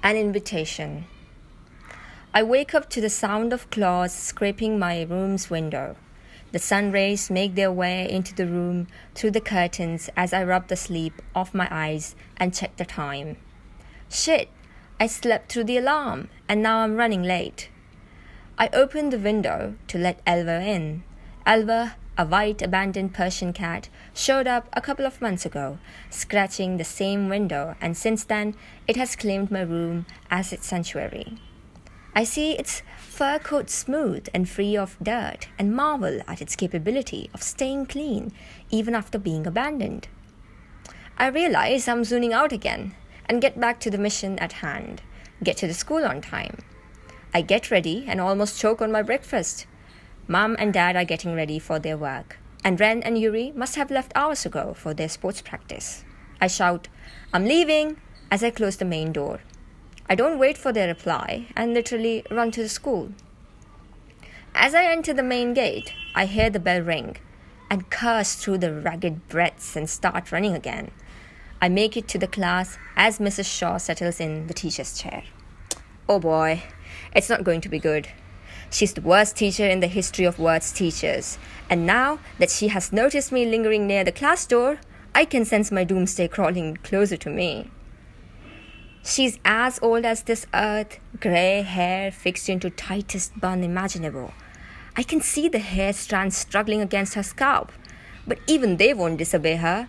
An invitation. I wake up to the sound of claws scraping my room's window. The sun rays make their way into the room through the curtains as I rub the sleep off my eyes and check the time. Shit, I slept through the alarm and now I'm running late. I open the window to let Elva in. Elva, a white abandoned Persian cat, showed up a couple of months ago, scratching the same window, and since then it has claimed my room as its sanctuary. I see its fur coat smooth and free of dirt and marvel at its capability of staying clean even after being abandoned. I realize I'm zoning out again and get back to the mission at hand, get to the school on time. I get ready and almost choke on my breakfast. Mom and Dad are getting ready for their work, and Ren and Yuri must have left hours ago for their sports practice. I shout, "I'm leaving," as I close the main door. I don't wait for their reply and literally run to the school. As I enter the main gate, I hear the bell ring and curse through the ragged breaths and start running again. I make it to the class as Mrs. Shaw settles in the teacher's chair. Oh boy, it's not going to be good. She's the worst teacher in the history of worst teachers, and now that she has noticed me lingering near the class door, I can sense my doomsday crawling closer to me. She's as old as this earth, grey hair fixed into tightest bun imaginable. I can see the hair strands struggling against her scalp, but even they won't disobey her.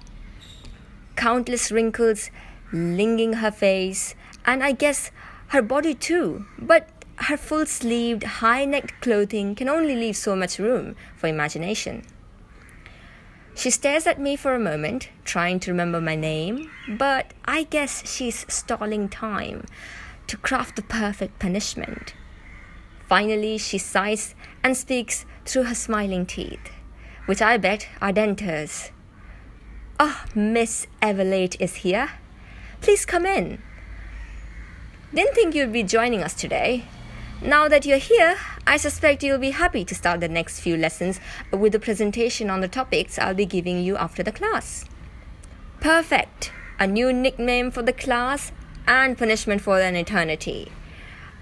Countless wrinkles linking her face, and I guess her body too, but her full-sleeved, high-necked clothing can only leave so much room for imagination. She stares at me for a moment, trying to remember my name, but I guess she's stalling time to craft the perfect punishment. Finally, she sighs and speaks through her smiling teeth, which I bet are dentures. "Oh, Miss Everlate is here. Please come in. Didn't think you'd be joining us today. Now that you're here, I suspect you'll be happy to start the next few lessons with a presentation on the topics I'll be giving you after the class." Perfect! A new nickname for the class and punishment for an eternity.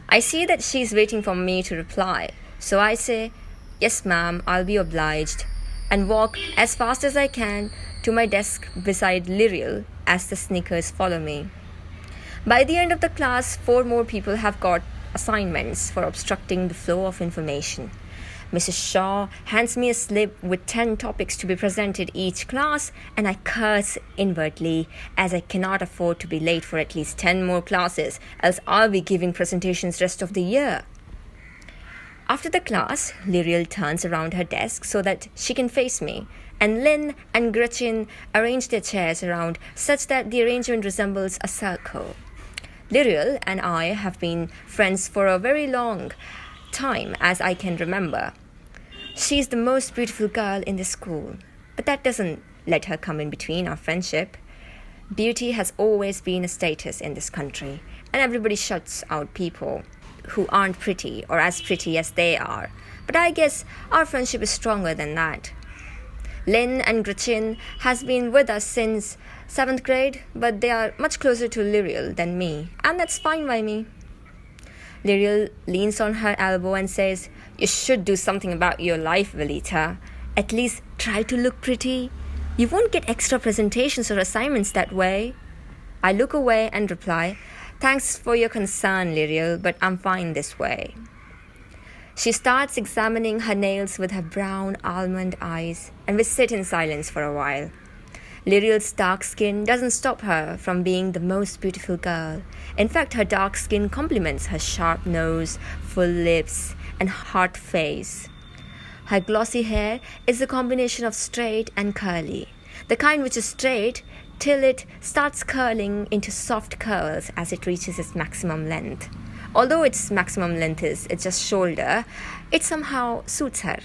I see that she's waiting for me to reply, so I say, "Yes, ma'am, I'll be obliged," and walk as fast as I can to my desk beside Lyriel as the sneakers follow me. By the end of the class, 4 more people have got assignments for obstructing the flow of information. Mrs. Shaw hands me a slip with 10 topics to be presented each class, and I curse inwardly as I cannot afford to be late for at least 10 more classes, else I'll be giving presentations rest of the year. After the class, Lyriel turns around her desk so that she can face me, and Lynn and Gretchen arrange their chairs around such that the arrangement resembles a circle. Lyriel and I have been friends for a very long time, as I can remember. She's the most beautiful girl in the school, but that doesn't let her come in between our friendship. Beauty has always been a status in this country, and everybody shuts out people who aren't pretty or as pretty as they are. But I guess our friendship is stronger than that. Lynn and Gretchen has been with us since 7th grade, but they are much closer to Lyriel than me, and that's fine by me. Lyriel leans on her elbow and says, "You should do something about your life, Velita. At least try to look pretty. You won't get extra presentations or assignments that way." I look away and reply, "Thanks for your concern, Lyriel, but I'm fine this way." She starts examining her nails with her brown almond eyes, and we sit in silence for a while. Lyriel's dark skin doesn't stop her from being the most beautiful girl. In fact, her dark skin complements her sharp nose, full lips, and hot face. Her glossy hair is a combination of straight and curly, the kind which is straight till it starts curling into soft curls as it reaches its maximum length. Although its maximum length is just shoulder, it somehow suits her.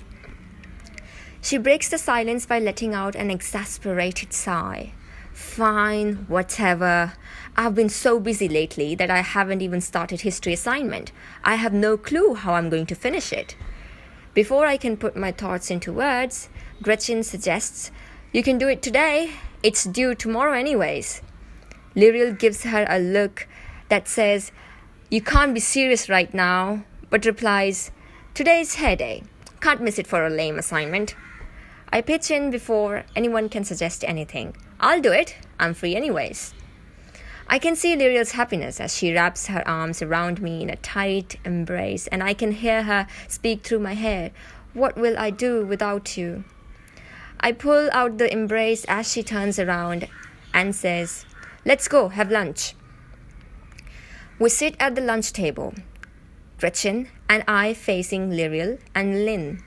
She breaks the silence by letting out an exasperated sigh. "Fine, whatever. I've been so busy lately that I haven't even started history assignment. I have no clue how I'm going to finish it." Before I can put my thoughts into words, Gretchen suggests, "You can do it today. It's due tomorrow anyways." Lyriel gives her a look that says, You can't be serious right now, but replies, today's headache. Can't miss it for a lame assignment. I pitch in before anyone can suggest anything. I'll do it. I'm free anyways. I can see Lyriel's happiness as she wraps her arms around me in a tight embrace, and I can hear her speak through my hair. What will I do without you? I pull out the embrace as she turns around and says, let's go have lunch. We sit at the lunch table, Gretchen and I facing Lyriel and Lynn.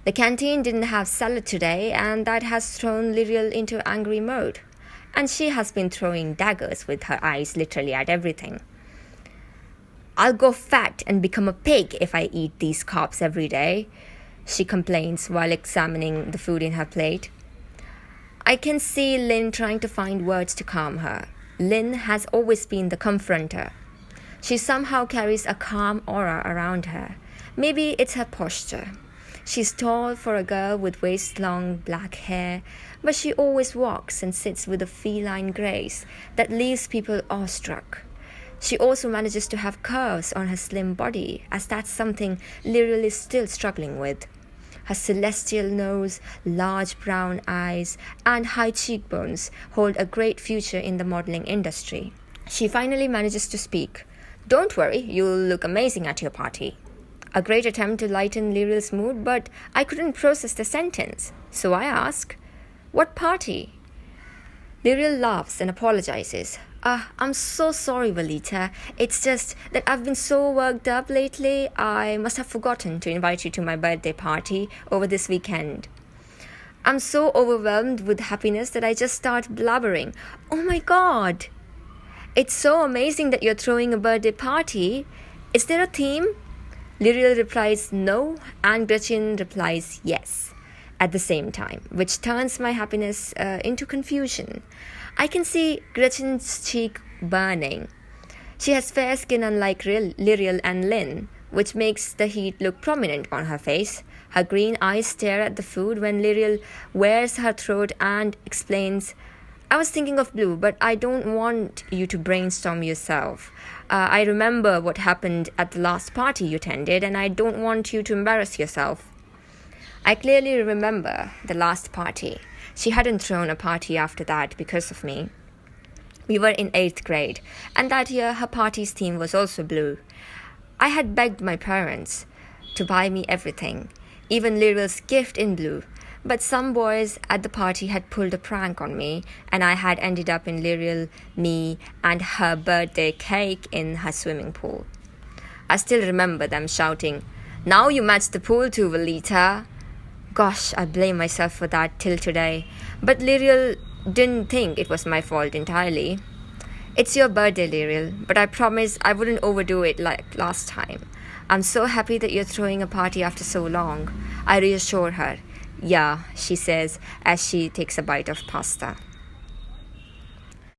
The canteen didn't have salad today, and that has thrown Lyriel into angry mode. And she has been throwing daggers with her eyes literally at everything. I'll go fat and become a pig if I eat these carbs every day, she complains while examining the food in her plate. I can see Lynn trying to find words to calm her. Lynn has always been the confronter. She somehow carries a calm aura around her. Maybe it's her posture. She's tall for a girl with waist-long black hair, but she always walks and sits with a feline grace that leaves people awestruck. She also manages to have curves on her slim body, as that's something Lyriel is still struggling with. Her celestial nose, large brown eyes, and high cheekbones hold a great future in the modeling industry. She finally manages to speak. Don't worry, you'll look amazing at your party. A great attempt to lighten Lyriel's mood, but I couldn't process the sentence. So I ask, what party? Lyriel laughs and apologizes. I'm so sorry, Valita. It's just that I've been so worked up lately. I must have forgotten to invite you to my birthday party over this weekend. I'm so overwhelmed with happiness that I just start blabbering. Oh my God! It's so amazing that you're throwing a birthday party. Is there a theme? Lyriel replies no, and Gretchen replies yes at the same time, which turns my happiness into confusion. I can see Gretchen's cheek burning. She has fair skin unlike Lyriel and Lynn, which makes the heat look prominent on her face. Her green eyes stare at the food when Lyriel wears her throat and explains, I was thinking of blue, but I don't want you to brainstorm yourself. I remember what happened at the last party you attended, and I don't want you to embarrass yourself. I clearly remember the last party. She hadn't thrown a party after that because of me. We were in 8th grade, and that year her party's theme was also blue. I had begged my parents to buy me everything, even Lyriel's gift in blue, but some boys at the party had pulled a prank on me, and I had ended up in Lyriel, me, and her birthday cake in her swimming pool. I still remember them shouting, now you match the pool too, Valita. Gosh, I blame myself for that till today. But Lyriel didn't think it was my fault entirely. It's your birthday, Lyriel, but I promise I wouldn't overdo it like last time. I'm so happy that you're throwing a party after so long. I reassure her. Yeah, she says as she takes a bite of pasta.